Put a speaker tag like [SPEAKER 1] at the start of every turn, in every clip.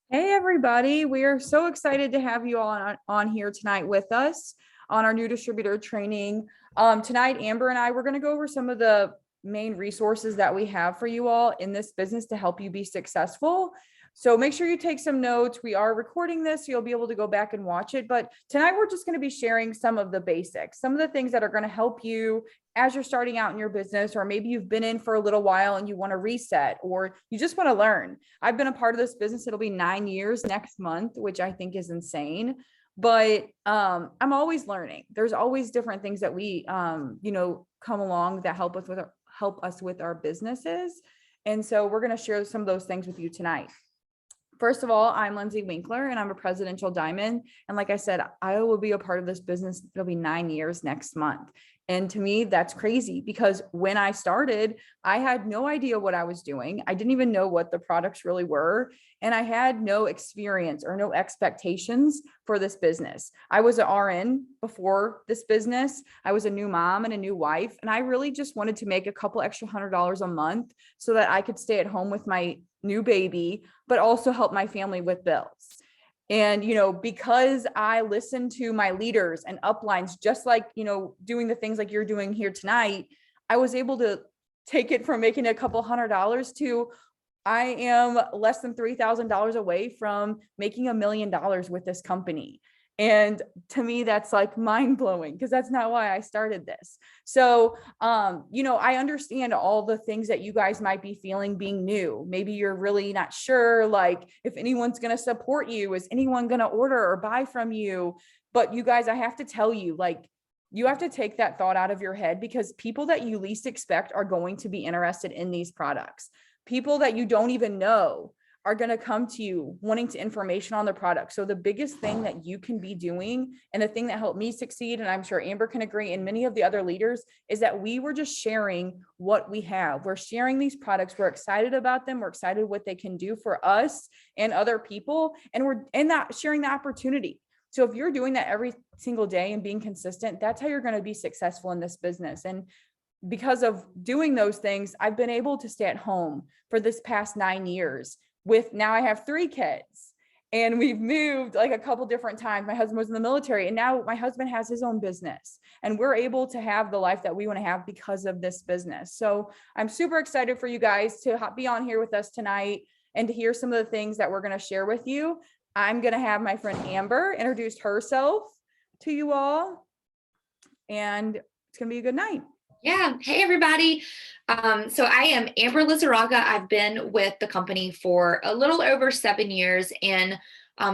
[SPEAKER 1] Hey everybody, we are so excited to have you all on here tonight with us on our new distributor training. Tonight, Amber and I, we're going to go over some of the main resources that we have for you all in this business to help you be successful. So make sure you take some notes. We are recording this, so you'll be able to go back and watch it. But tonight, we're just going to be sharing some of the basics, some of the things that are going to help you as you're starting out in your business, or maybe you've been in for a little while and you want to reset, or you just want to learn. I've been a part of this business. It'll be 9 years next month, which I think is insane. But I'm always learning. There's always different things that we, come along that help us with our businesses. And so we're going to share some of those things with you tonight. First of all, I'm Lindsay Winkler and I'm a presidential diamond. And like I said, I will be a part of this business. It'll be 9 years next month. And to me, that's crazy because when I started, I had no idea what I was doing. I didn't even know what the products really were. And I had no experience or no expectations for this business. I was an RN before this business. I was a new mom and a new wife. And I really just wanted to make a couple extra $100 a month so that I could stay at home with my new baby, but also help my family with bills. And, because I listened to my leaders and uplines, just like, doing the things like you're doing here tonight, I was able to take it from making a couple $100 to I am less than $3,000 away from making $1 million with this company. And to me, that's like mind blowing because that's not why I started this. So, I understand all the things that you guys might be feeling being new. Maybe you're really not sure, like if anyone's going to support you, is anyone going to order or buy from you? But you guys, I have to tell you, like, you have to take that thought out of your head because people that you least expect are going to be interested in these products. People that you don't even know are going to come to you wanting to information on the product. So the biggest thing that you can be doing, and the thing that helped me succeed, and I'm sure Amber can agree, and many of the other leaders, is that we were just sharing what we have. We're sharing these products. We're excited about them. We're excited what they can do for us and other people. And we're in that sharing the opportunity. So if you're doing that every single day and being consistent, that's how you're going to be successful in this business. And because of doing those things, I've been able to stay at home for this past 9 years. With now I have 3 kids and we've moved like a couple different times. My husband was in the military and now my husband has his own business and we're able to have the life that we want to have because of this business. So I'm super excited for you guys to be on here with us tonight and to hear some of the things that we're going to share with you. I'm going to have my friend Amber introduce herself to you all and it's going to be a good night.
[SPEAKER 2] Yeah. Hey, everybody. So I am Amber Lizarraga. I've been with the company for a little over 7 years. And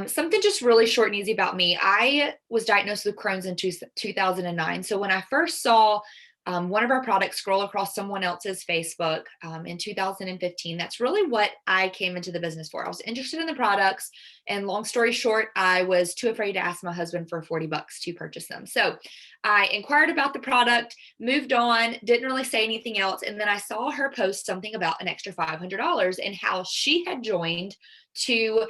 [SPEAKER 2] something just really short and easy about me. I was diagnosed with Crohn's in 2009. So when I first saw one of our products scroll across someone else's Facebook in 2015, that's really what I came into the business for. I was interested in the products. And long story short, I was too afraid to ask my husband for $40 to purchase them. So I inquired about the product, moved on, didn't really say anything else. And then I saw her post something about an extra $500 and how she had joined to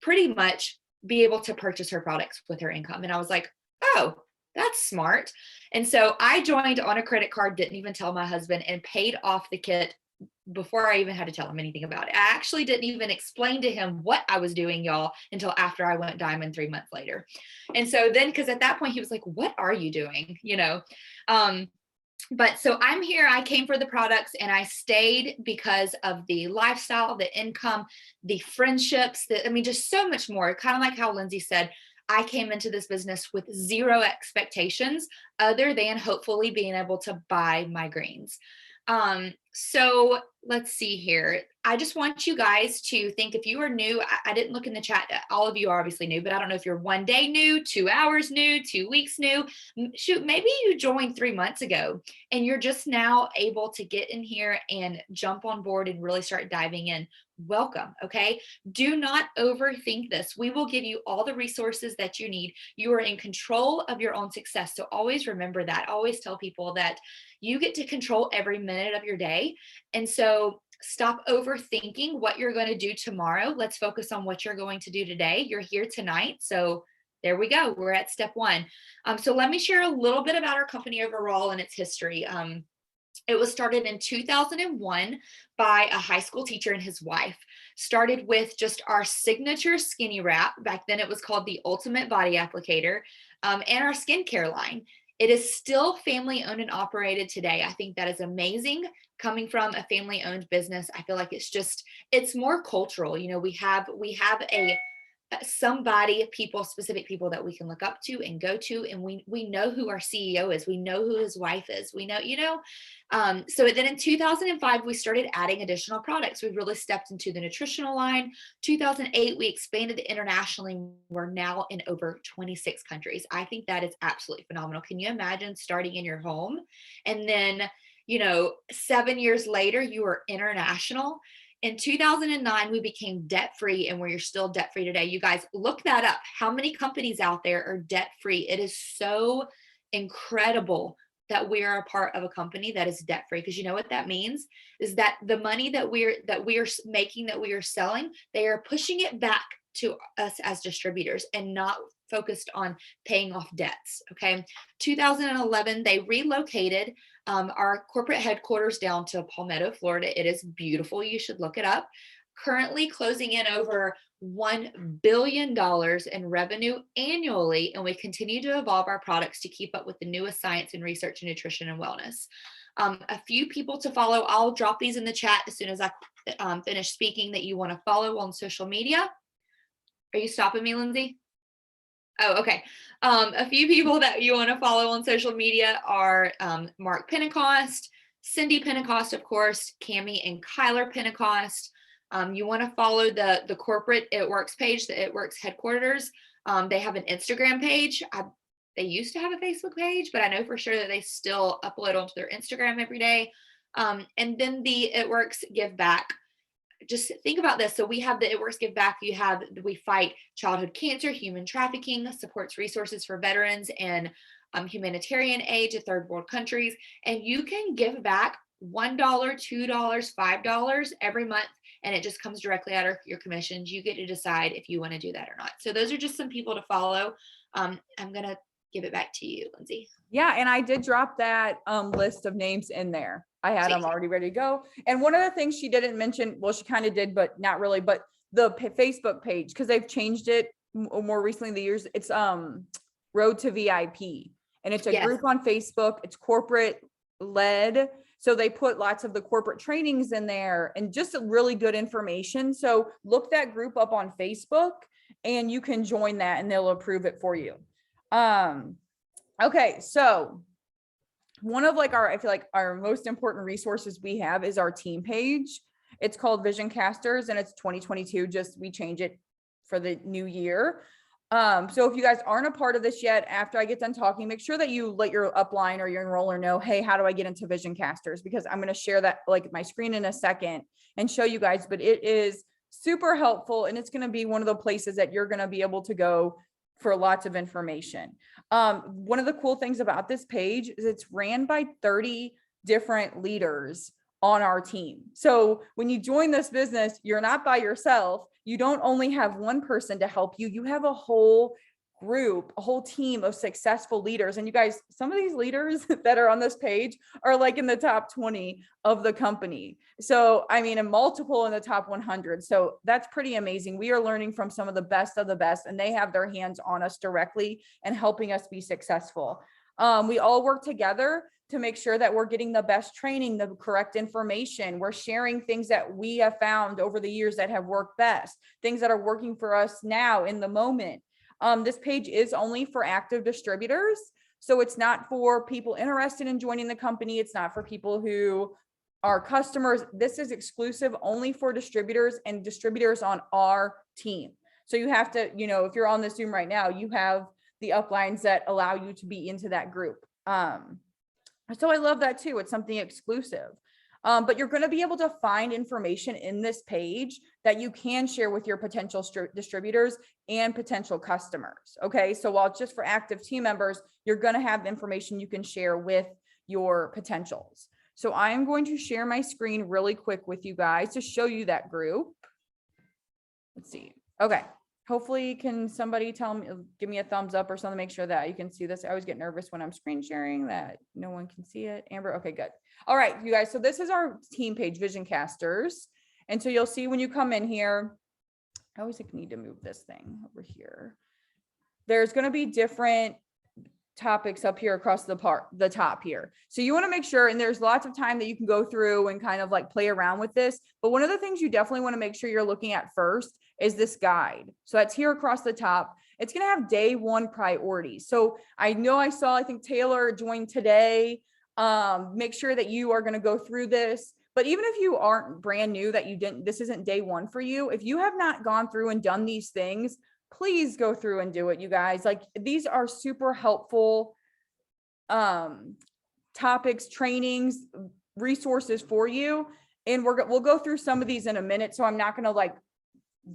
[SPEAKER 2] pretty much be able to purchase her products with her income. And I was like, oh, that's smart. And so I joined on a credit card, didn't even tell my husband, and paid off the kit before I even had to tell him anything about it. I actually didn't even explain to him what I was doing, y'all, until after I went diamond 3 months later. And so then, because at that point he was like, what are you doing? But so I'm here. I came for the products and I stayed because of the lifestyle, the income, the friendships, just so much more. Kind of like how Lindsay said, I came into this business with zero expectations other than hopefully being able to buy my greens. So let's see here. I just want you guys to think, if you are new, I didn't look in the chat. All of you are obviously new, but I don't know if you're 1 day new, 2 hours new, 2 weeks new. Shoot, maybe you joined 3 months ago and you're just now able to get in here and jump on board and really start diving in. Welcome. Okay. Do not overthink this. We will give you all the resources that you need. You are in control of your own success. So always remember that. Always tell people that you get to control every minute of your day. And so stop overthinking what you're going to do tomorrow. Let's focus on what you're going to do today. You're here tonight. So there we go. We're at step 1. So let me share a little bit about our company overall and its history. It was started in 2001 by a high school teacher and his wife. Started with just our signature skinny wrap. Back then it was called the Ultimate Body Applicator, and our skincare line. It is still family owned and operated today. I think that is amazing coming from a family owned business. I feel like it's more cultural. You know, we have a somebody, people, specific people that we can look up to and go to, and we know who our CEO is, we know who his wife is, we know, so then in 2005 we started adding additional products. We really stepped into the nutritional line. 2008 we expanded internationally. We're now in over 26 countries. I think that is absolutely phenomenal. Can you imagine starting in your home and then 7 years later you are international? In 2009, we became debt free, and we're still debt free today. You guys look that up. How many companies out there are debt free? It is so incredible that we are a part of a company that is debt free, because you know what that means is that the money that we are making, that we are selling, they are pushing it back to us as distributors and not focused on paying off debts. Okay. 2011, they relocated our corporate headquarters down to Palmetto, Florida. It is beautiful. You should look it up. Currently closing in over $1 billion in revenue annually, and we continue to evolve our products to keep up with the newest science and research in nutrition and wellness. A few people to follow. I'll drop these in the chat as soon as I finish speaking that you want to follow on social media. Are you stopping me, Lindsay? Oh, okay. A few people that you want to follow on social media are Mark Pentecost, Cindy Pentecost, of course, Cami and Kyler Pentecost. You want to follow the corporate It Works page, the It Works headquarters. They have an Instagram page. They used to have a Facebook page, but I know for sure that they still upload onto their Instagram every day. And then the It Works Give Back. Just think about this. So we have the It Works Give Back. We fight childhood cancer, human trafficking, supports resources for veterans and humanitarian aid to third world countries. And you can give back $1, $2, $5 every month, and it just comes directly out of your commissions. You get to decide if you want to do that or not. So those are just some people to follow. I'm going to give it back to you, Lindsay.
[SPEAKER 1] Yeah, and I did drop that list of names in there. I had them already ready to go. And one of the things she didn't mention, well, she kind of did, but not really, but the Facebook page, because they've changed it more recently in the years. It's Road to VIP, and it's a group on Facebook. It's corporate led. So they put lots of the corporate trainings in there and just really good information. So look that group up on Facebook and you can join that and they'll approve it for you. Okay. So one of I feel like our most important resources we have is our team page. It's called Vision Casters and it's 2022. We change it for the new year. So if you guys aren't a part of this yet, after I get done talking, make sure that you let your upline or your enroller know, hey, how do I get into Vision Casters? Because I'm going to share that my screen in a second and show you guys, but it is super helpful. And it's going to be one of the places that you're going to be able to go for lots of information. One of the cool things about this page is it's ran by 30 different leaders on our team. So when you join this business, you're not by yourself. You don't only have one person to help you. You have a whole group, a whole team of successful leaders. And you guys, some of these leaders that are on this page are in the top 20 of the company. So, I mean, a multiple in the top 100. So that's pretty amazing. We are learning from some of the best, and they have their hands on us directly and helping us be successful. We all work together to make sure that we're getting the best training, the correct information. We're sharing things that we have found over the years that have worked best, things that are working for us now in the moment. This page is only for active distributors. So it's not for people interested in joining the company. It's not for people who are customers. This is exclusive only for distributors and distributors on our team. So you have to, if you're on the Zoom right now, you have the uplines that allow you to be into that group. So I love that too. It's something exclusive. But you're going to be able to find information in this page that you can share with your potential distributors and potential customers. Okay. So while it's just for active team members, you're going to have information you can share with your potentials. So I am going to share my screen really quick with you guys to show you that group. Let's see. Okay. hopefully, can somebody tell me, give me a thumbs up or something, make sure that you can see this. I always get nervous when I'm screen sharing that no one can see it. Amber, okay, good. All right, you guys, so this is our team page, Vision Casters. And so you'll see when you come in here, I always need to move this thing over here. There's going to be different topics up here across the top here. So you want to make sure, and there's lots of time that you can go through and kind of like play around with this. But one of the things you definitely want to make sure you're looking at first is this guide. So that's here across the top. It's going to have day one priorities. So I know I think Taylor joined today. Make sure that you are going to go through this. But even if you aren't brand new, that this isn't day one for you, if you have not gone through and done these things, please go through and do it, you guys. Like, these are super helpful topics, trainings, resources for you. And we'll go through some of these in a minute. So I'm not going to like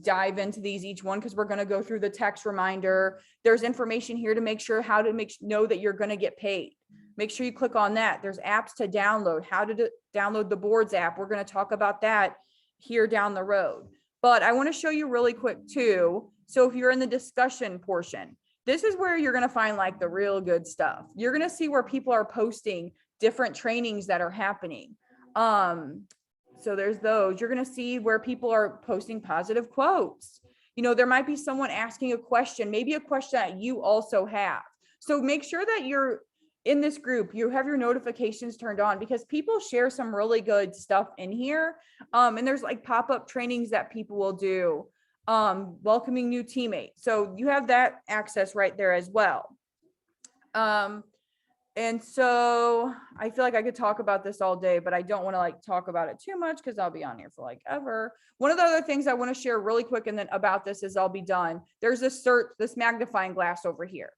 [SPEAKER 1] dive into these each one, because we're going to go through the text reminder. There's information here to make sure how to know that you're going to get paid. Make sure you click on that. There's apps to download, how to download the boards app. We're going to talk about that here down the road. But I want to show you really quick too. So if you're in the discussion portion, this is where you're going to find like the real good stuff. You're going to see where people are posting different trainings that are happening. So there's those. You're going to see where people are posting positive quotes. You know, there might be someone asking a question, maybe a question that you also have. So make sure that you're in this group, you have your notifications turned on, because people share some really good stuff in here. And there's like pop-up trainings that people will do, welcoming new teammates. So you have that access right there as well. And so I feel like I could talk about this all day, but I don't want to like talk about it too much, because I'll be on here for like ever. One of the other things I want to share really quick and then about this is I'll be done. There's this magnifying glass over here.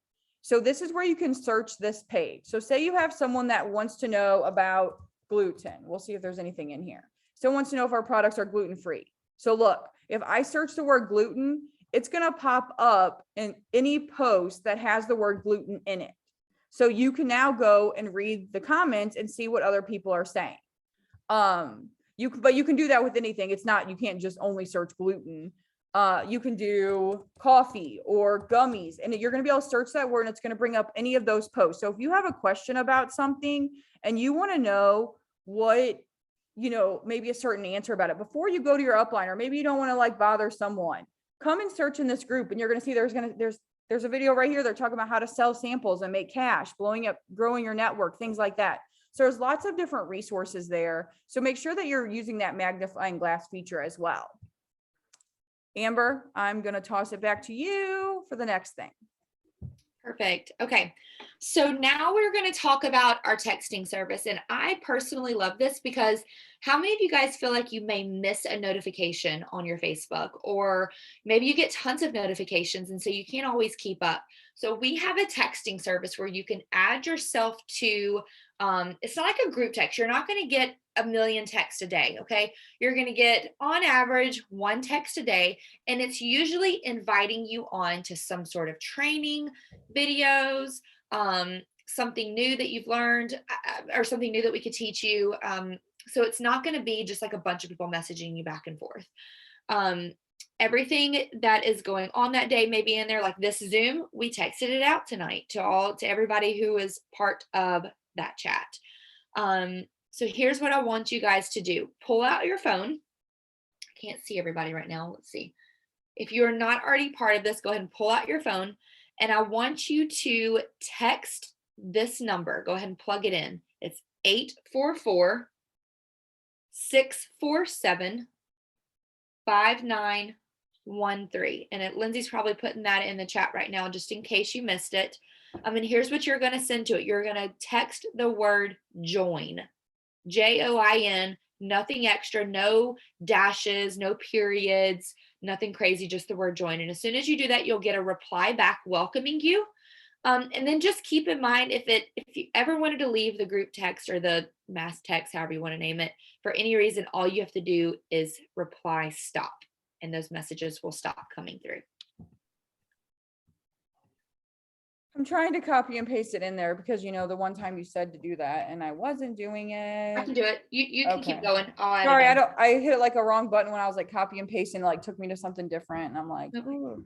[SPEAKER 1] So this is where you can search this page. So say you have someone that wants to know about gluten. We'll see if there's anything in here. Someone wants to know if our products are gluten-free. So look, if I search the word gluten, it's going to pop up in any post that has the word gluten in it. So you can now go and read the comments and see what other people are saying. But you can do that with anything. You can't just only search gluten. You can do coffee or gummies, and you're going to be able to search that word and it's going to bring up any of those posts. So if you have a question about something and you want to know what, maybe a certain answer about it before you go to your upline, or maybe you don't want to like bother someone, come and search in this group, and you're going to see there's a video right here. They're talking about how to sell samples and make cash, growing your network, things like that. So there's lots of different resources there. So make sure that you're using that magnifying glass feature as well. Amber, I'm going to toss it back to you for the next thing.
[SPEAKER 2] Perfect. Okay. So now we're going to talk about our texting service. And I personally love this because how many of you guys feel like you may miss a notification on your Facebook, or maybe you get tons of notifications and so you can't always keep up? So we have a texting service where you can add yourself to, it's not like a group text. You're not going to get a million texts a day. Okay. You're going to get on average one text a day. And it's usually inviting you on to some sort of training, videos, something new that you've learned, or something new that we could teach you. So it's not going to be just like a bunch of people messaging you back and forth. Everything that is going on that day may be in there. Like this Zoom, we texted it out tonight to everybody who is part of that chat. So here's what I want you guys to do. Pull out your phone. I can't see everybody right now. Let's see. If you are not already part of this, go ahead and pull out your phone. And I want you to text this number. Go ahead and plug it in. It's 844-647-5913. And Lindsay's probably putting that in the chat right now, just in case you missed it. And here's what you're going to send to it. You're going to text the word join, JOIN, nothing extra, no dashes, no periods, nothing crazy, just the word join. And as soon as you do that, you'll get a reply back welcoming you. And then just keep in mind, if you ever wanted to leave the group text or the mass text, however you want to name it, for any reason, all you have to do is reply stop, and those messages will stop coming through.
[SPEAKER 1] I'm trying to copy and paste it in there because the one time you said to do that and I wasn't doing
[SPEAKER 2] I
[SPEAKER 1] it.
[SPEAKER 2] can do it. You can keep
[SPEAKER 1] Okay.
[SPEAKER 2] going. I'll add
[SPEAKER 1] Sorry,
[SPEAKER 2] it in.
[SPEAKER 1] I hit like a wrong button when I was like copy and paste and like took me to something different. And I'm like,
[SPEAKER 2] Okay.
[SPEAKER 1] ooh.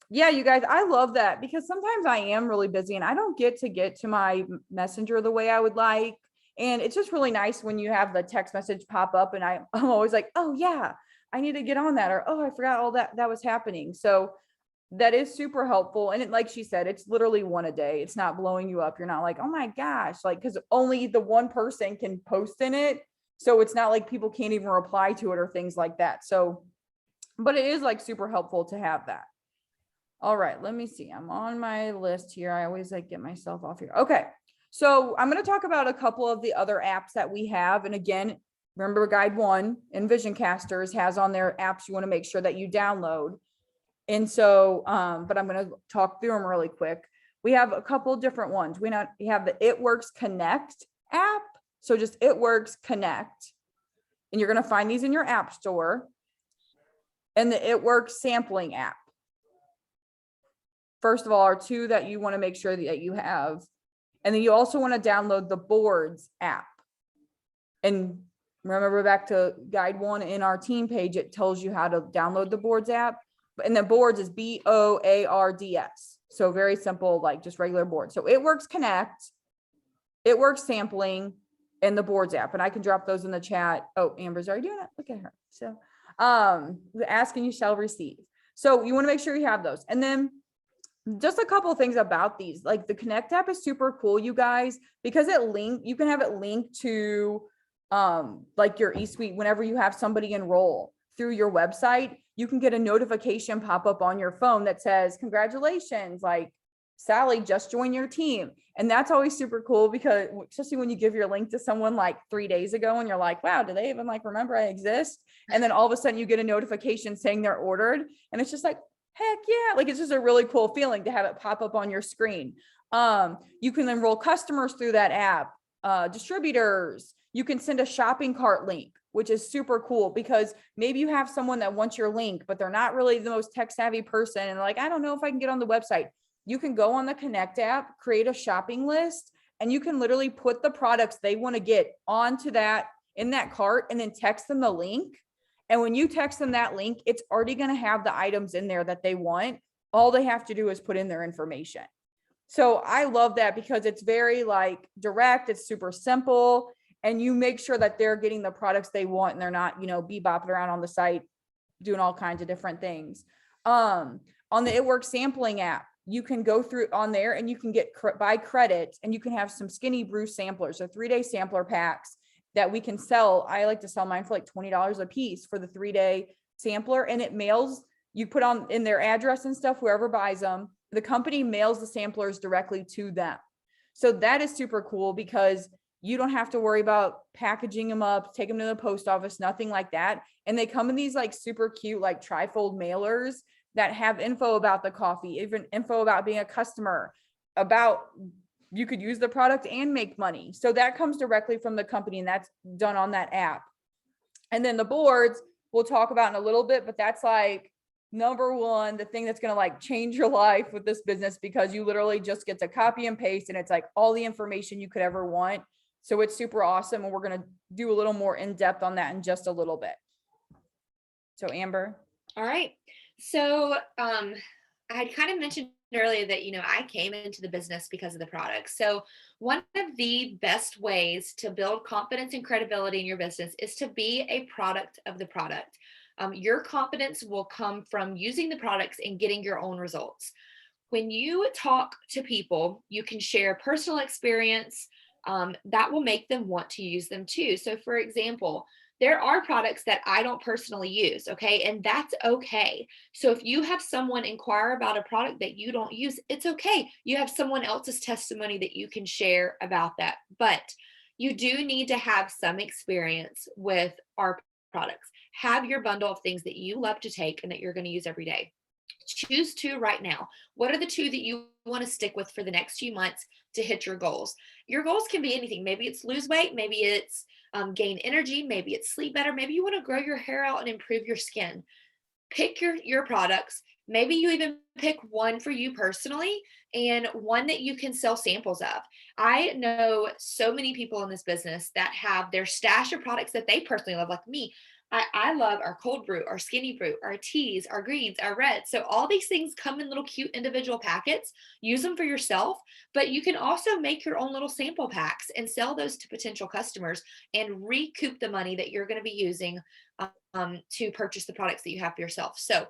[SPEAKER 1] Yeah, you guys, I love that because sometimes I am really busy and I don't get to my messenger the way I would like. And it's just really nice when you have the text message pop up and I'm always like, oh yeah, I need to get on that, or oh, I forgot all that was happening. So that is super helpful. And like she said, it's literally one a day. It's not blowing you up. You're not like, oh my gosh, like, because only the one person can post in it. So it's not like people can't even reply to it or things like that. So, but it is like super helpful to have that. All right, let me see. I'm on my list here. I always like get myself off here. Okay. So I'm going to talk about a couple of the other apps that we have. And again, remember Guide 1 and Vision Casters has on their apps you want to make sure that you download. And so, but I'm going to talk through them really quick. We have a couple different ones. We have the It Works Connect app. So just It Works Connect. And you're going to find these in your app store. And the It Works Sampling app. First of all, are two that you want to make sure that you have. And then you also want to download the Boards app. And remember back to Guide 1 in our team page, it tells you how to download the Boards app. And the Boards is BOARDS. So very simple, like just regular board. So It Works Connect, It Works Sampling, and the Boards app. And I can drop those in the chat. Oh, Amber's already doing it. Look at her. So ask and you shall receive. So you want to make sure you have those. And then just a couple of things about these, like the Connect app is super cool, you guys, because you can have it linked to like your eSuite. Whenever you have somebody enroll through your website, you can get a notification pop up on your phone that says, congratulations, like Sally just joined your team. And that's always super cool because especially when you give your link to someone like 3 days ago and you're like, wow, do they even like remember I exist? And then all of a sudden you get a notification saying they're ordered. And it's just like, heck yeah, like it's just a really cool feeling to have it pop up on your screen. You can enroll customers through that app, distributors. You can send a shopping cart link, which is super cool because maybe you have someone that wants your link, but they're not really the most tech savvy person. And like, I don't know if I can get on the website. You can go on the Connect app, create a shopping list, and you can literally put the products they want to get onto that in that cart and then text them the link. And when you text them that link, it's already going to have the items in there that they want. All they have to do is put in their information. So I love that because it's very like direct. It's super simple. And you make sure that they're getting the products they want and they're not, bebopping around on the site, doing all kinds of different things. On the It Works Sampling app, you can go through on there and you can get buy credit and you can have some Skinny Brew samplers, so 3-day sampler packs that we can sell. I like to sell mine for like $20 a piece for the 3-day sampler, and it mails, you put on in their address and stuff, whoever buys them, the company mails the samplers directly to them. So that is super cool because you don't have to worry about packaging them up, take them to the post office, nothing like that. And they come in these like super cute, like trifold mailers that have info about the coffee, even info about being a customer, about you could use the product and make money. So that comes directly from the company and that's done on that app. And then the Boards we'll talk about in a little bit, but that's like number one, the thing that's going to like change your life with this business, because you literally just get to copy and paste and it's like all the information you could ever want. So it's super awesome. And we're going to do a little more in depth on that in just a little bit. So Amber.
[SPEAKER 2] All right. So I had kind of mentioned earlier that, I came into the business because of the product. So one of the best ways to build confidence and credibility in your business is to be a product of the product. Your confidence will come from using the products and getting your own results. When you talk to people, you can share personal experience that will make them want to use them too. So for example, there are products that I don't personally use, okay? And that's okay. So if you have someone inquire about a product that you don't use, it's okay. You have someone else's testimony that you can share about that. But you do need to have some experience with our products. Have your bundle of things that you love to take and that you're going to use every day. Choose 2 right now. What are the 2 that you want to stick with for the next few months to hit your goals? Your goals can be anything. Maybe it's lose weight. Maybe it's gain energy. Maybe it's sleep better. Maybe you want to grow your hair out and improve your skin. Pick your products, Maybe you even pick one for you personally and one that you can sell samples of. I know so many people in this business that have their stash of products that they personally love, like me. I love our cold brew, our skinny brew, our teas, our greens, our reds. So all these things come in little cute individual packets. Use them for yourself, but you can also make your own little sample packs and sell those to potential customers and recoup the money that you're going to be using to purchase the products that you have for yourself. So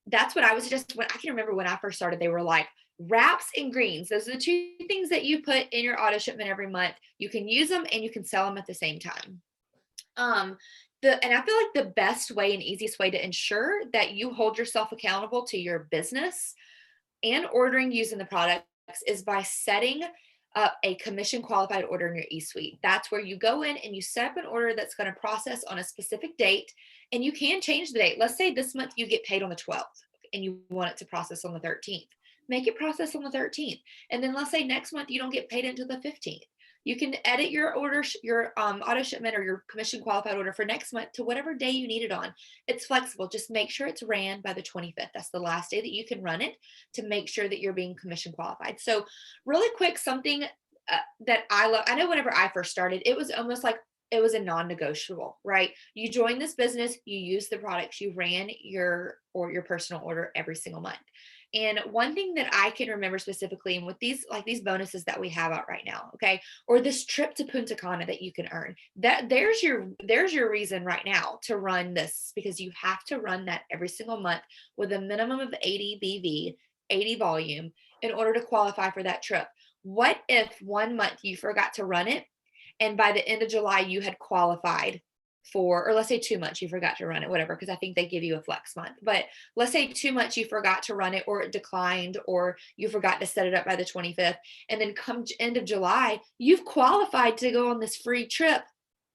[SPEAKER 2] that's what I was just when I can remember when I first started, they were like wraps and greens. Those are the two things that you put in your auto shipment every month. You can use them and you can sell them at the same time. Um, and I feel like the best way and easiest way to ensure that you hold yourself accountable to your business and ordering using the products is by setting up a commission qualified order in your e-suite. That's where you go in and you set up an order that's going to process on a specific date, and you can change the date. Let's say this month you get paid on the 12th and you want it to process on the 13th. Make it process on the 13th. And then let's say next month you don't get paid until the 15th. You can edit your order, your auto shipment or your commission qualified order for next month to whatever day you need it on. It's flexible. Just make sure it's ran by the 25th. That's the last day that you can run it to make sure that you're being commission qualified. So really quick, something that I love. I know whenever I first started, it was almost like it was a non-negotiable, right? You join this business, you use the products, you ran your personal order every single month. And one thing that I can remember specifically, and with these bonuses that we have out right now, okay, or this trip to Punta Cana that you can earn, that there's your reason right now to run this, because you have to run that every single month with a minimum of 80 BV, 80 volume in order to qualify for that trip. What if one month you forgot to run it and by the end of July you had qualified for, or let's say 2 months you forgot to run it, whatever, because I think they give you a flex month. But let's say 2 months you forgot to run it, or it declined, or you forgot to set it up by the 25th. And then come end of July, you've qualified to go on this free trip,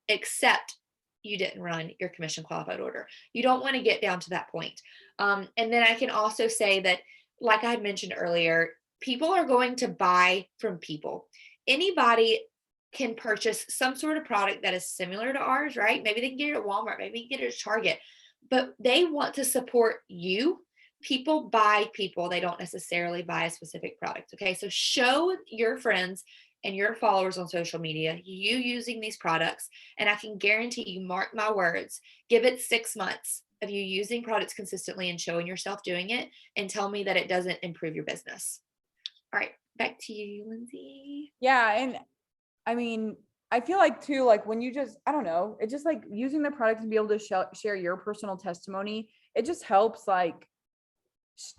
[SPEAKER 2] except you didn't run your commission qualified order. You don't want to get down to that point. And then I can also say that, like I had mentioned earlier, people are going to buy from people. Anybody can purchase some sort of product that is similar to ours, right? Maybe they can get it at Walmart, maybe you can get it at Target, but they want to support you. People buy people, they don't necessarily buy a specific product. Okay, so show your friends and your followers on social media you using these products, and I can guarantee you, mark my words, give it 6 months of you using products consistently and showing yourself doing it, and tell me that it doesn't improve your business. All right, back to you, Lindsay.
[SPEAKER 1] Yeah. And I mean, I feel like too, like when you just, I don't know, it just like using the product to be able to share your personal testimony, it just helps I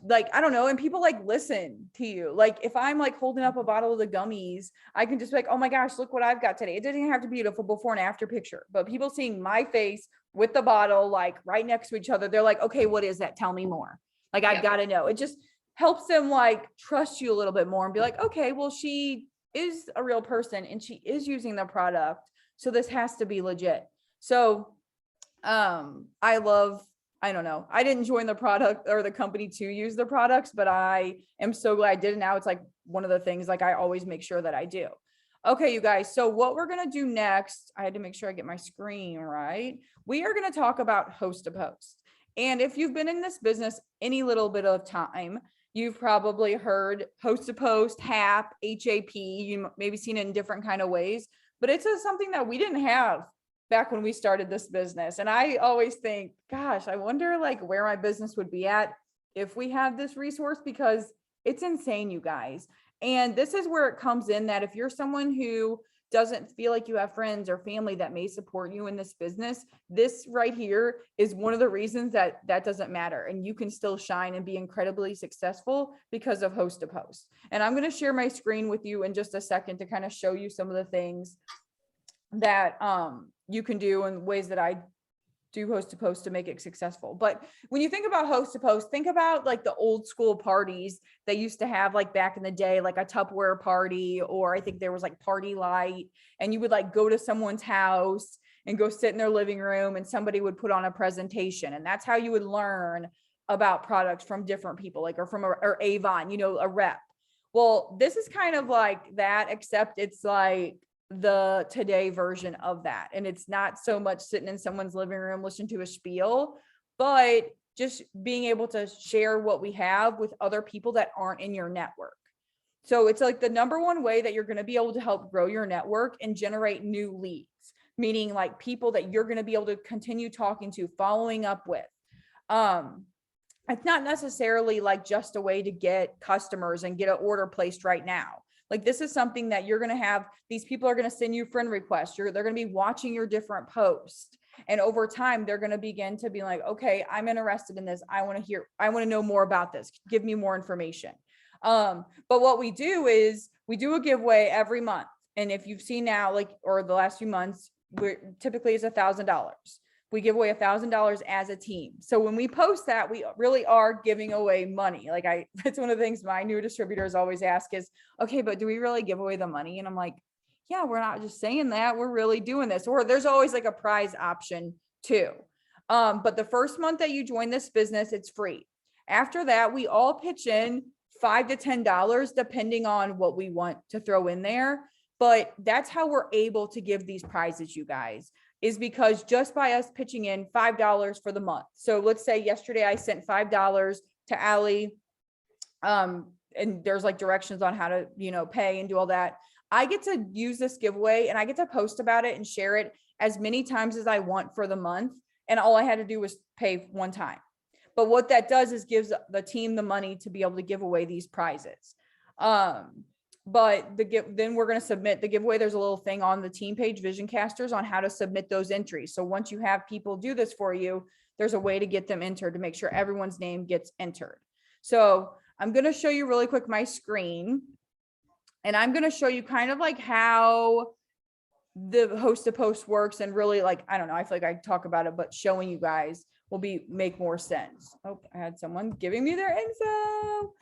[SPEAKER 1] don't know, and people like listen to you. Like if I'm like holding up a bottle of the gummies, I can just be like, oh my gosh, look what I've got today. It doesn't even have to be beautiful before and after picture, but people seeing my face with the bottle like right next to each other, they're like, okay, what is that? Tell me more. Like I've got to know. It just helps them like trust you a little bit more and be like, okay, well, she is a real person and she is using the product, so this has to be legit. So I don't know, I didn't join the product or the company to use the products, but I am so glad I did. And now it's like one of the things like I always make sure that I do. Okay, you guys, so what we're going to do next, I had to make sure I get my screen right. We are going to talk about host to post. And if you've been in this business any little bit of time, you've probably heard host to post, HAP, HAP. You maybe seen it in different kind of ways, but it's something that we didn't have back when we started this business. And I always think, gosh, I wonder like where my business would be at if we had this resource, because it's insane, you guys. And this is where it comes in that if you're someone who doesn't feel like you have friends or family that may support you in this business, this right here is one of the reasons that doesn't matter. And you can still shine and be incredibly successful because of host to post. And I'm going to share my screen with you in just a second to kind of show you some of the things that you can do and ways that I do host to post to make it successful. But when you think about host to post, think about like the old school parties they used to have like back in the day, like a Tupperware party, or I think there was like Party Light, and you would like go to someone's house and go sit in their living room and somebody would put on a presentation. And that's how you would learn about products from different people, like, or from or Avon, you know, a rep. Well, this is kind of like that, except it's like the today version of that. And it's not so much sitting in someone's living room listening to a spiel, but just being able to share what we have with other people that aren't in your network. So it's like the number one way that you're going to be able to help grow your network and generate new leads, meaning like people that you're going to be able to continue talking to, following up with. It's not necessarily like just a way to get customers and get an order placed right now. Like this is something that you're going to have, these people are going to send you friend requests. They're going to be watching your different posts. And over time, they're going to begin to be like, okay, I'm interested in this. I want to know more about this. Give me more information. But what we do is we do a giveaway every month. And if you've seen now, like, or the last few months, typically it's $1,000. We give away $1,000 as a team. So when we post that, we really are giving away money. Like it's one of the things my new distributors always ask is, okay, but do we really give away the money? And I'm like, yeah, we're not just saying that, we're really doing this. Or there's always like a prize option too. But the first month that you join this business, it's free. After that, we all pitch in $5 to $10, depending on what we want to throw in there. But that's how we're able to give these prizes, you guys, is because just by us pitching in $5 for the month. So let's say yesterday I sent $5 to Allie, and there's like directions on how to, pay and do all that. I get to use this giveaway and I get to post about it and share it as many times as I want for the month. And all I had to do was pay one time. But what that does is gives the team the money to be able to give away these prizes. But then we're going to submit the giveaway. There's a little thing on the team page, Vision Casters, on how to submit those entries. So once you have people do this for you, there's a way to get them entered to make sure everyone's name gets entered. So I'm going to show you really quick my screen. And I'm going to show you kind of like how the host to post works, and really like, I don't know, I feel like I talk about it, but showing you guys will make more sense. Oh, I had someone giving me their info.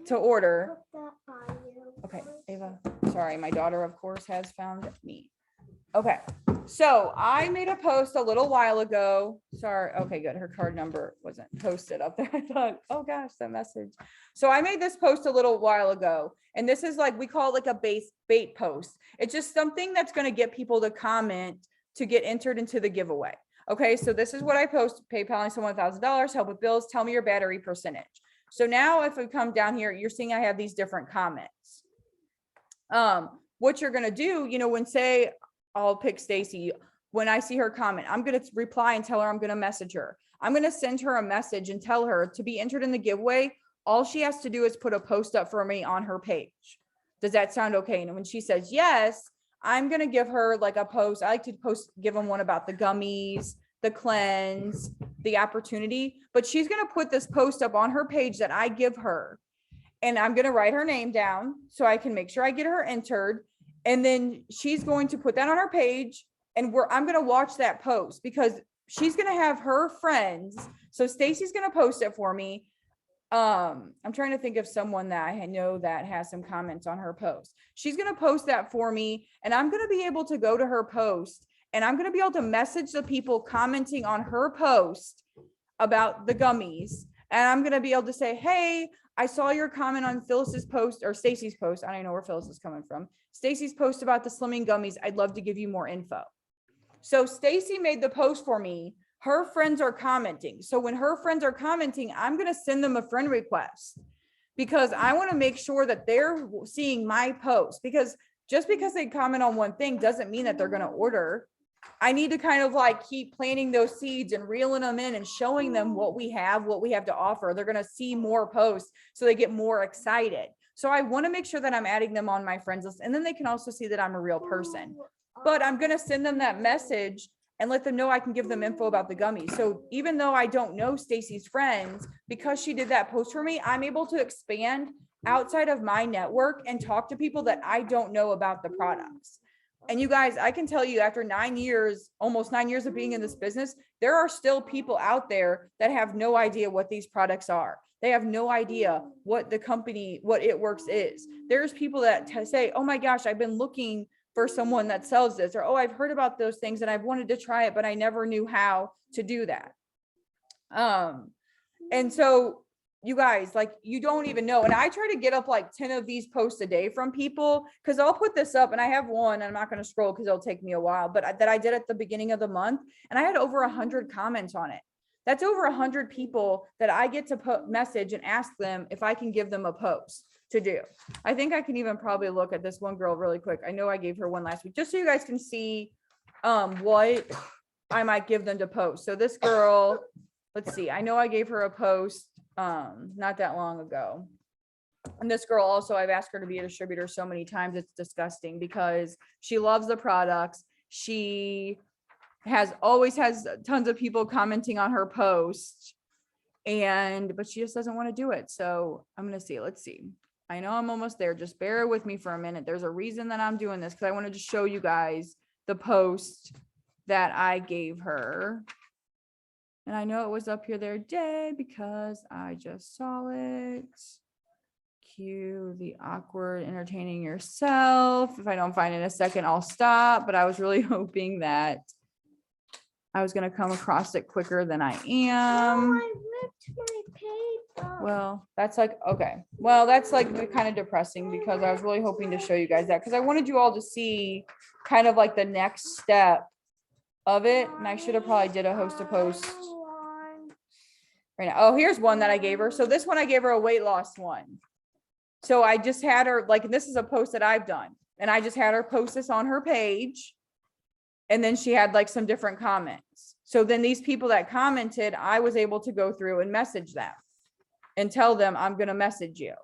[SPEAKER 1] To order. Okay, Ava, sorry, my daughter of course has found me. Okay, so I made a post a little while ago. Sorry, okay, good. Her card number wasn't posted up there. I thought, oh gosh, that message. So I made this post a little while ago, and this is like, we call it like a bait post. It's just something that's going to get people to comment to get entered into the giveaway. Okay, so this is what I post: PayPal someone $1,000, help with bills, tell me your battery percentage. So now if we come down here, you're seeing I have these different comments. What you're going to do, when say I'll pick Stacy, when I see her comment, I'm going to reply and tell her I'm going to message her. I'm going to send her a message and tell her to be entered in the giveaway. All she has to do is put a post up for me on her page. Does that sound okay? And when she says yes, I'm going to give her like a post. I like to give them one about the gummies, the cleanse, the opportunity, but she's going to put this post up on her page that I give her, and I'm going to write her name down so I can make sure I get her entered. And then she's going to put that on her page, and I'm going to watch that post because she's going to have her friends. So Stacy's going to post it for me. I'm trying to think of someone that I know that has some comments on her post. She's going to post that for me, and I'm going to be able to go to her post, and I'm going to be able to message the people commenting on her post about the gummies. And I'm going to be able to say, hey, I saw your comment on Phyllis's post, or Stacy's post. I don't know where Phyllis is coming from. Stacy's post about the slimming gummies. I'd love to give you more info. So Stacy made the post for me. Her friends are commenting. So when her friends are commenting, I'm going to send them a friend request because I want to make sure that they're seeing my post, because just because they comment on one thing doesn't mean that they're going to order. I need to kind of like keep planting those seeds and reeling them in and showing them what we have to offer. They're going to see more posts so they get more excited. So I want to make sure that I'm adding them on my friends list, and then they can also see that I'm a real person. But I'm going to send them that message and let them know I can give them info about the gummies. So even though I don't know Stacy's friends, because she did that post for me, I'm able to expand outside of my network and talk to people that I don't know about the products. And you guys, I can tell you, after 9 years, almost 9 years of being in this business, there are still people out there that have no idea what these products are. They have no idea what the company, what It Works is. There's people that say, oh my gosh, I've been looking for someone that sells this, or, oh, I've heard about those things and I've wanted to try it, but I never knew how to do that. And so you guys, like, you don't even know. And I try to get up like 10 of these posts a day from people, because I'll put this up and I have one, and I'm not going to scroll because it'll take me a while, but that I did at the beginning of the month, and I had over 100 comments on it. That's over 100 people that I get to put message and ask them if I can give them a post to do. I think I can even probably look at this one girl really quick. I know I gave her one last week, just so you guys can see what I might give them to post. So this girl, let's see, I know I gave her a post not that long ago. And this girl also, I've asked her to be a distributor so many times, it's disgusting, because she loves the products. She always has tons of people commenting on her post, but she just doesn't want to do it. So I'm going to see, let's see. I know I'm almost there. Just bear with me for a minute. There's a reason that I'm doing this, because I wanted to show you guys the post that I gave her. And I know it was up here the other day because I just saw it. Cue the awkward entertaining yourself. If I don't find it in a second, I'll stop. But I was really hoping that I was going to come across it quicker than I am.
[SPEAKER 3] Oh, I ripped my paper.
[SPEAKER 1] Well, that's like, okay. Well, that's like kind of depressing, because I was really hoping to show you guys that, because I wanted you all to see kind of like the next step of it. And I should have probably did a host to post right now. Oh, here's one that I gave her. So this one, I gave her a weight loss one. So I just had her, like, this is a post that I've done, and I just had her post this on her page. And then she had like some different comments. So then these people that commented, I was able to go through and message them and tell them, I'm going to message you.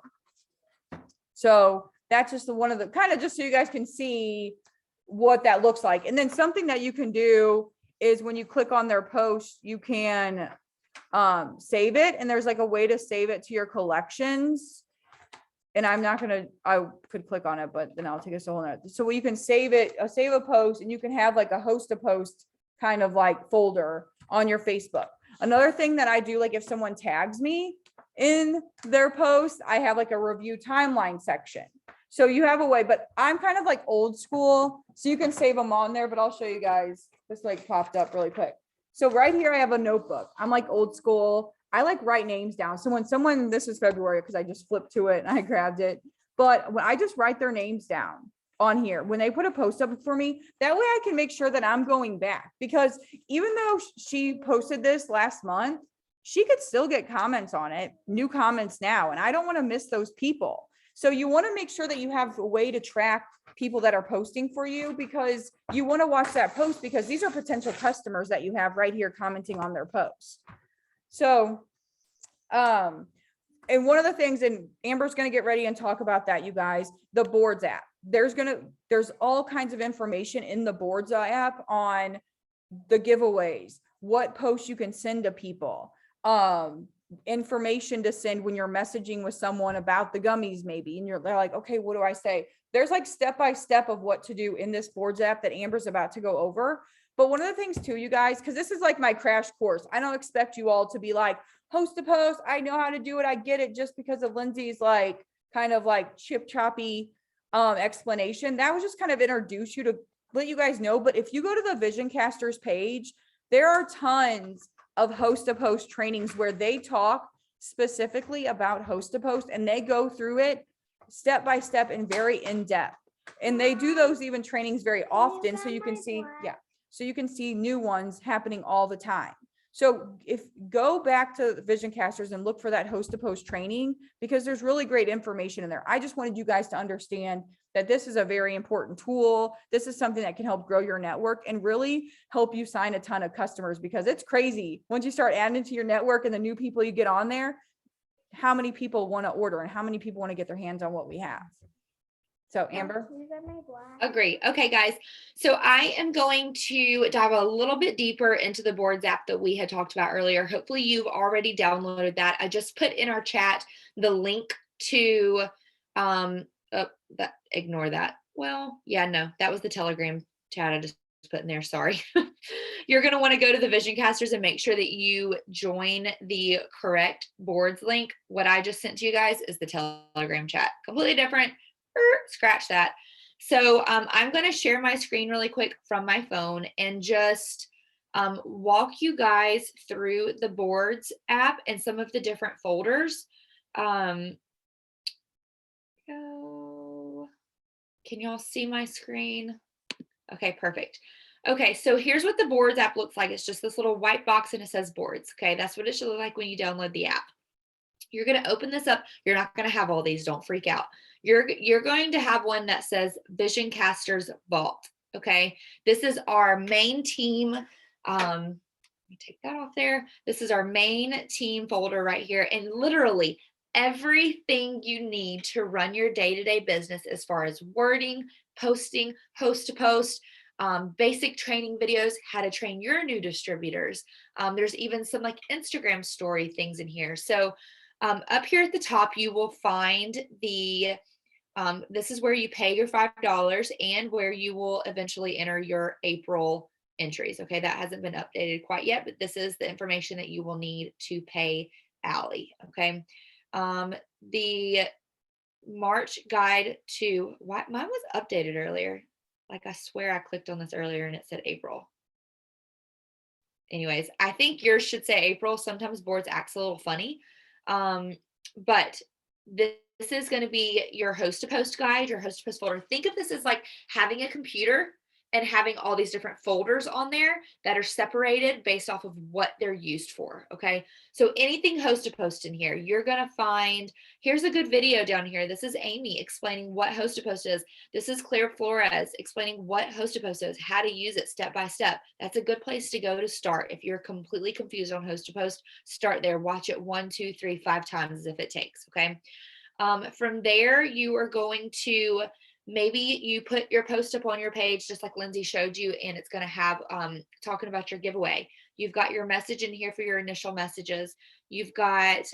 [SPEAKER 1] So that's just one of the kind of, just so you guys can see what that looks like. And then something that you can do is when you click on their post, you can save it. And there's like a way to save it to your collections. And I'm not going to, I could click on it, but then I'll take us a whole nother. So you can save it, save a post, and you can have like a host a post kind of like folder on your Facebook. Another thing that I do, like if someone tags me in their post, I have like a review timeline section. So you have a way, but I'm kind of like old school, so you can save them on there, but I'll show you guys. This like popped up really quick. So right here, I have a notebook. I'm like old school. I like write names down. So when someone, this was February, because I just flipped to it and I grabbed it. But when I just write their names down on here, when they put a post up for me, that way I can make sure that I'm going back, because even though she posted this last month, she could still get comments on it, new comments now. And I don't want to miss those people. So you want to make sure that you have a way to track people that are posting for you, because you want to watch that post, because these are potential customers that you have right here commenting on their post. So, and one of the things, and Amber's going to get ready and talk about that, you guys, the Boards app. There's all kinds of information in the Boards app on the giveaways, what posts you can send to people, information to send when you're messaging with someone about the gummies maybe, and they're like, okay, what do I say? There's like step-by-step of what to do in this Boards app that Amber's about to go over. But one of the things too, you guys, because this is like my crash course, I don't expect you all to be like, host a post, I know how to do it, I get it, just because of Lindsay's like kind of like chip choppy explanation. That was just kind of introduce you to let you guys know. But if you go to the Vision Casters page, there are tons of host a post trainings where they talk specifically about host a post, and they go through it step by step and very in depth. And they do those even trainings very often, so you can see, yeah. So you can see new ones happening all the time. So if go back to Vision Casters and look for that host to post training, because there's really great information in there. I just wanted you guys to understand that this is a very important tool. This is something that can help grow your network and really help you sign a ton of customers, because it's crazy. Once you start adding to your network and the new people you get on there, how many people want to order and how many people want to get their hands on what we have. So Amber.
[SPEAKER 2] Agree. Okay, guys. So I am going to dive a little bit deeper into the Boards app that we had talked about earlier. Hopefully you've already downloaded that. I just put in our chat the link to ignore that. Well, yeah, no, that was the Telegram chat I just put in there. Sorry. You're going to want to go to the Vision Casters and make sure that you join the correct Boards link. What I just sent to you guys is the Telegram chat. Completely different. Scratch that. So I'm going to share my screen really quick from my phone and just walk you guys through the Boards app and some of the different folders. Go. Can y'all see my screen? Okay, perfect. Okay, so here's what the boards app looks like. It's just this little white box and it says boards. Okay, that's what it should look like when you download the app. You're going to open this up. You're not going to have all these. Don't freak out. You're going to have one that says Vision Casters Vault. Okay, this is our main team. Let me take that off there. This is our main team folder right here. And literally everything you need to run your day-to-day business as far as wording, posting, host to post, basic training videos, how to train your new distributors. There's even some like Instagram story things in here. So up here at the top, you will find the, this is where you pay your $5 and where you will eventually enter your April entries. Okay, that hasn't been updated quite yet, but this is the information that you will need to pay Allie. Okay, the March guide to why mine was updated earlier. Like I swear I clicked on this earlier and it said April. Anyways, I think yours should say April. Sometimes boards acts a little funny. But this is going to be your host to post guide, your host to post folder. Think of this as like having a computer and having all these different folders on there that are separated based off of what they're used for. Okay. So anything host to post in here, you're going to find, here's a good video down here. This is Amy explaining what host to post is. This is Claire Flores explaining what host to post is, how to use it step by step. That's a good place to go to start. If you're completely confused on host to post, start there, watch it 1, 2, 3, 5 times as if it takes. Okay. From there, you are going to, maybe you put your post up on your page, just like Lindsay showed you, and it's going to have talking about your giveaway. You've got your message in here for your initial messages. You've got,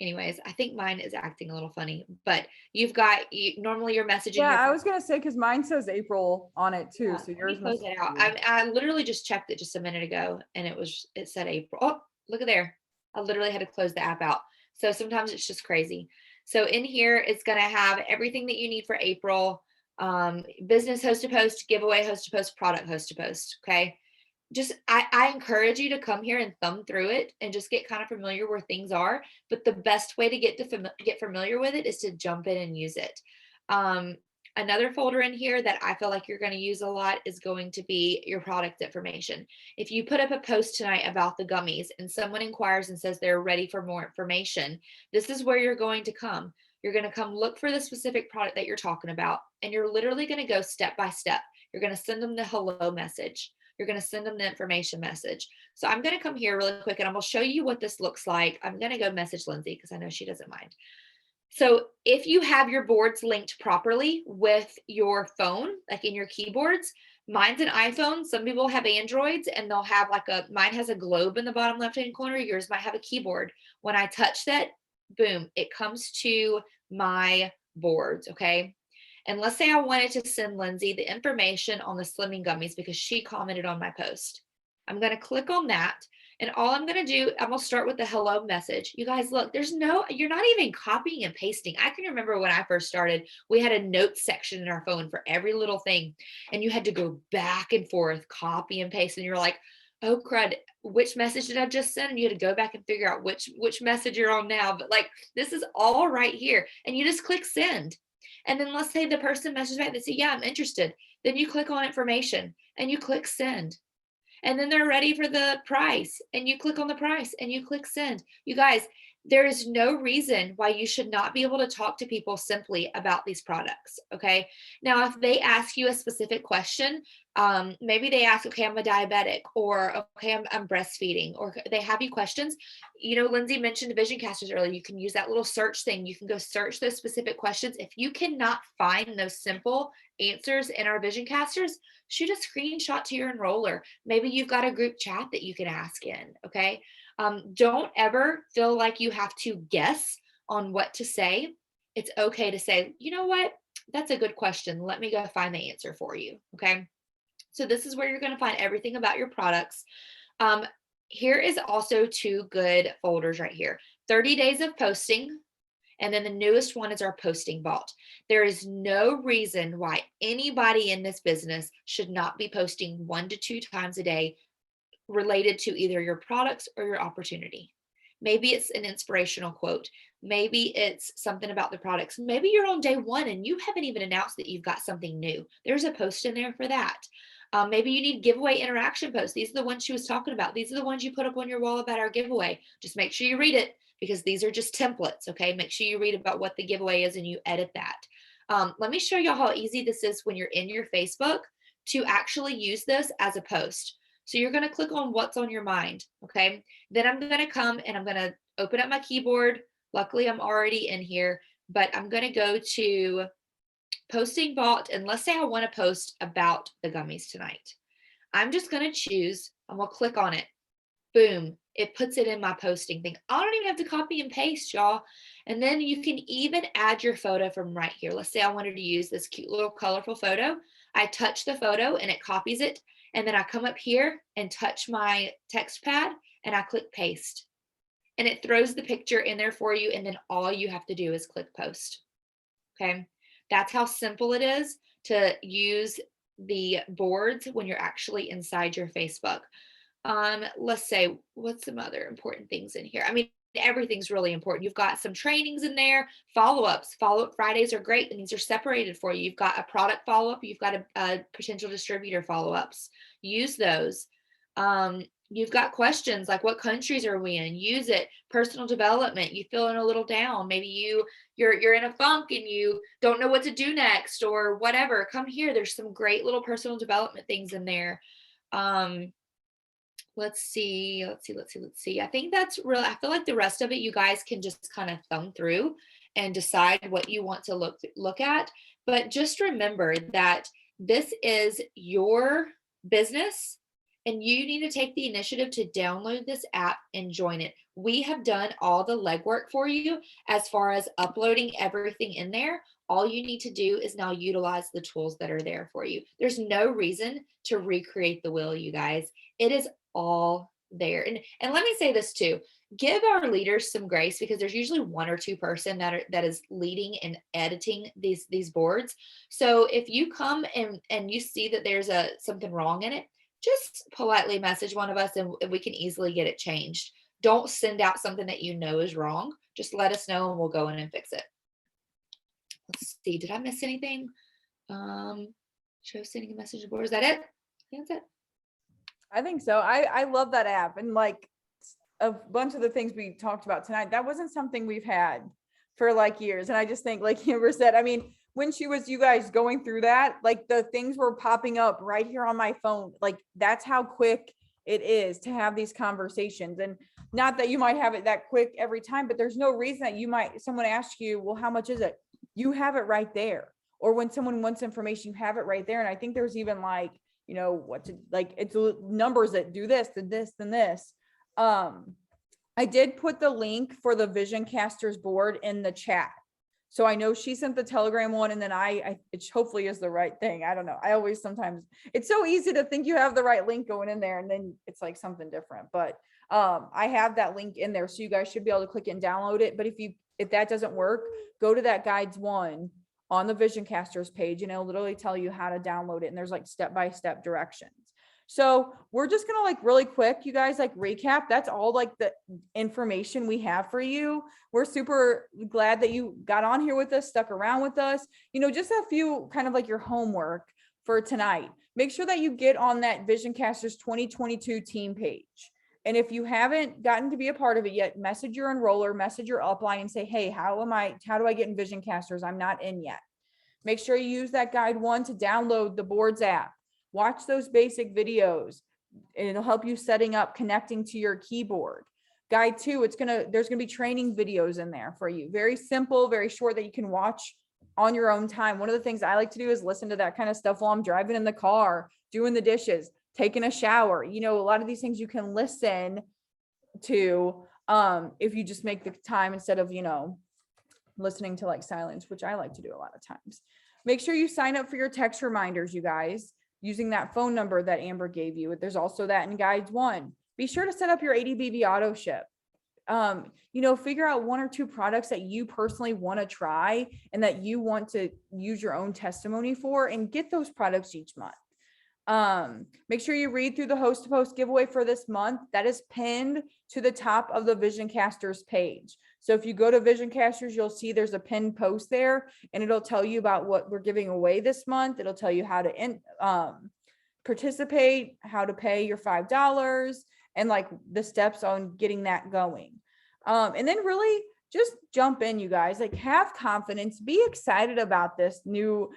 [SPEAKER 2] anyways, I think mine is acting a little funny, but you've got normally your message in here.
[SPEAKER 1] Yeah, I was going to say, because mine says April on it too.
[SPEAKER 2] Yeah,
[SPEAKER 1] so yours
[SPEAKER 2] close it out. I literally just checked it just a minute ago and it said April. Oh, look at there. I literally had to close the app out. So sometimes it's just crazy. So in here, it's going to have everything that you need for April, business host to post, giveaway host to post, product host to post. Okay. Just, I encourage you to come here and thumb through it and just get kind of familiar where things are. But the best way to get familiar with it is to jump in and use it. Another folder in here that I feel like you're going to use a lot is going to be your product information. If you put up a post tonight about the gummies and someone inquires and says they're ready for more information, this is where you're going to come. You're going to come look for the specific product that you're talking about, and you're literally going to go step by step. You're going to send them the hello message. You're going to send them the information message. So I'm going to come here really quick and I'm going to show you what this looks like. I'm going to go message Lindsay because I know she doesn't mind. So if you have your boards linked properly with your phone, like in your keyboards, mine's an iPhone. Some people have Androids and they'll have like mine has a globe in the bottom left-hand corner. Yours might have a keyboard. When I touch that, boom, it comes to my boards. Okay. And let's say I wanted to send Lindsay the information on the slimming gummies because she commented on my post. I'm going to click on that. And all I'm going to do, I'm going to start with the hello message. You guys, look, you're not even copying and pasting. I can remember when I first started, we had a notes section in our phone for every little thing. And you had to go back and forth, copy and paste. And you're like, oh crud, which message did I just send? And you had to go back and figure out which message you're on now. But like, this is all right here. And you just click send. And then let's say the person messages back, they say, yeah, I'm interested. Then you click on information and you click send. And then they're ready for the price and you click on the price and you click send. You guys, there is no reason why you should not be able to talk to people simply about these products. Okay. Now, if they ask you a specific question, maybe they ask, okay, I'm a diabetic, or okay, I'm breastfeeding, or they have you questions. You know, Lindsay mentioned Vision Casters earlier. You can use that little search thing. You can go search those specific questions. If you cannot find those simple answers in our Vision Casters, shoot a screenshot to your enroller. Maybe you've got a group chat that you can ask in. Okay. Don't ever feel like you have to guess on what to say. It's okay to say, you know what? That's a good question. Let me go find the answer for you. Okay. So this is where you're going to find everything about your products. Here is also 2 good folders right here. 30 days of posting. And then the newest one is our posting vault. There is no reason why anybody in this business should not be posting 1 to 2 times a day related to either your products or your opportunity. Maybe it's an inspirational quote. Maybe it's something about the products. Maybe you're on day one and you haven't even announced that you've got something new. There's a post in there for that. Maybe you need giveaway interaction posts. These are the ones she was talking about. These are the ones you put up on your wall about our giveaway. Just make sure you read it, because these are just templates. Okay. Make sure you read about what the giveaway is and you edit that. Let me show y'all how easy this is when you're in your Facebook to actually use this as a post. So you're going to click on what's on your mind. Okay. Then I'm going to come and I'm going to open up my keyboard. Luckily, I'm already in here, but I'm going to go to posting vault. And let's say I want to post about the gummies tonight. I'm just going to choose, I'm going to click on it. Boom. It puts it in my posting thing. I don't even have to copy and paste, y'all. And then you can even add your photo from right here. Let's say I wanted to use this cute little colorful photo. I touch the photo and it copies it. And then I come up here and touch my text pad and I click paste. And it throws the picture in there for you. And then all you have to do is click post. Okay. That's how simple it is to use the boards when you're actually inside your Facebook. Let's say, what's some other important things in here? I mean, everything's really important. You've got some trainings in there, follow-ups. Follow-up Fridays are great, and these are separated for you. You've got a product follow-up, you've got a potential distributor follow-ups. Use those. You've got questions like, what countries are we in? Use it. Personal development. You feeling a little down. Maybe you're in a funk and you don't know what to do next or whatever. Come here. There's some great little personal development things in there. Let's see. I think that's real. I feel like the rest of it, you guys can just kind of thumb through and decide what you want to look at. But just remember that this is your business and you need to take the initiative to download this app and join it. We have done all the legwork for you as far as uploading everything in there. All you need to do is now utilize the tools that are there for you. There's no reason to recreate the wheel, you guys. It is all there. And let me say this too. Give our leaders some grace, because there's usually one or two person that is leading and editing these boards. So if you come and you see that there's something wrong in it, just politely message one of us and we can easily get it changed. Don't send out something that you know is wrong. Just let us know and we'll go in and fix it. Let's see. Did I miss anything? Show sending a message board. Is that it? Yeah, that's it.
[SPEAKER 1] I think so. I love that app. And like a bunch of the things we talked about tonight, that wasn't something we've had for like years. And I just think, like Amber said, I mean, when she was, you guys going through that, like the things were popping up right here on my phone. Like that's how quick it is to have these conversations. And not that you might have it that quick every time, but there's no reason that someone asks you, well, how much is it? You have it right there. Or when someone wants information, you have it right there. And I think there's even like, you know, what to like, it's numbers that do this and this and this. I did put the link for the Vision Casters board in the chat. So I know she sent the Telegram one, and then it hopefully is the right thing. I don't know. I always sometimes, it's so easy to think you have the right link going in there and then it's like something different. But I have that link in there, so you guys should be able to click it and download it. But if that doesn't work, go to that guides one on the Vision Casters page and it'll literally tell you how to download it. And there's like step-by-step directions. So we're just going to like really quick, you guys, like recap. That's all like the information we have for you. We're super glad that you got on here with us, stuck around with us. You know, just a few kind of like your homework for tonight. Make sure that you get on that Vision Casters 2022 team page. And if you haven't gotten to be a part of it yet, message your enroller, message your upline and say, hey, how do I get in Vision Casters? I'm not in yet. Make sure you use that guide one to download the boards app. Watch those basic videos and it'll help you setting up, connecting to your keyboard. Guide two, there's gonna be training videos in there for you. Very simple, very short, that you can watch on your own time. One of the things I like to do is listen to that kind of stuff while I'm driving in the car, doing the dishes, taking a shower. You know, a lot of these things you can listen to if you just make the time instead of, you know, listening to like silence, which I like to do a lot of times. Make sure you sign up for your text reminders, you guys, using that phone number that Amber gave you. There's also that in guides one. Be sure to set up your ADBV auto ship. You know, figure out one or two products that you personally want to try and that you want to use your own testimony for, and get those products each month. Make sure you read through the host to post giveaway for this month. That is pinned to the top of the Vision Casters page. So if you go to Vision Casters, you'll see there's a pinned post there, and it'll tell you about what we're giving away this month. It'll tell you how to participate, how to pay your $5, and like the steps on getting that going. And then really just jump in, you guys, like have confidence, be excited about this new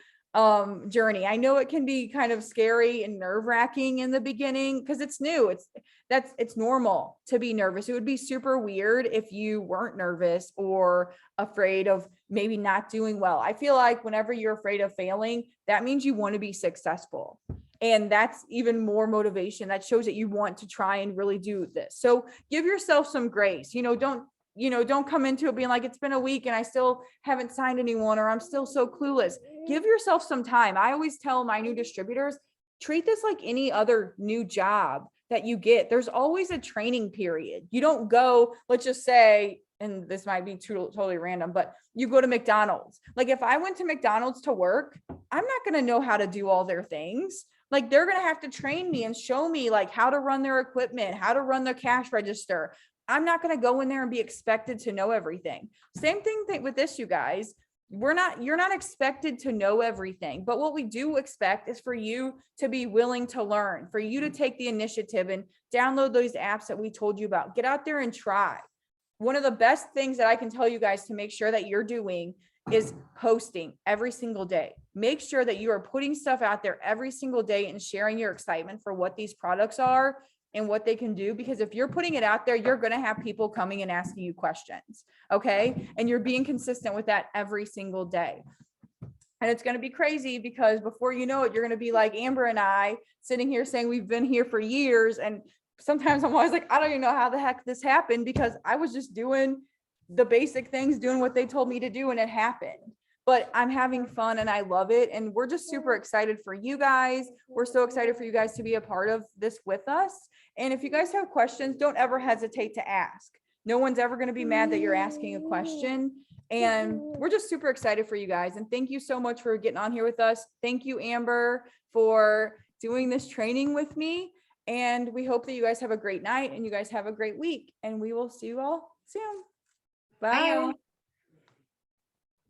[SPEAKER 1] journey. I know it can be kind of scary and nerve-wracking in the beginning because it's new. It's normal to be nervous. It would be super weird if you weren't nervous or afraid of maybe not doing well. I feel like whenever you're afraid of failing, that means you want to be successful. And that's even more motivation. That shows that you want to try and really do this. So give yourself some grace. Don't come into it being like, it's been a week and I still haven't signed anyone, or I'm still so clueless. Give yourself some time. I always tell my new distributors, treat this like any other new job that you get. There's always a training period. You don't go, let's just say, and this might be totally random, but you go to McDonald's. Like if I went to McDonald's to work, I'm not going to know how to do all their things. Like they're going to have to train me and show me like how to run their equipment, how to run their cash register. I'm not going to go in there and be expected to know everything. Same thing with this, you guys. You're not expected to know everything, but what we do expect is for you to be willing to learn, for you to take the initiative and download those apps that we told you about. Get out there and try. One of the best things that I can tell you guys to make sure that you're doing is posting every single day. Make sure that you are putting stuff out there every single day and sharing your excitement for what these products are and what they can do. Because if you're putting it out there, you're going to have people coming and asking you questions. Okay. And you're being consistent with that every single day. And it's going to be crazy because before you know it, you're going to be like Amber and I sitting here saying we've been here for years. And sometimes I'm always like, I don't even know how the heck this happened, because I was just doing the basic things, doing what they told me to do, and it happened. But I'm having fun and I love it. And we're just super excited for you guys. We're so excited for you guys to be a part of this with us. And if you guys have questions, don't ever hesitate to ask. No one's ever going to be mad that you're asking a question. And we're just super excited for you guys. And thank you so much for getting on here with us. Thank you, Amber, for doing this training with me. And we hope that you guys have a great night and you guys have a great week. And we will see you all soon. Bye.
[SPEAKER 2] Bye, y'all.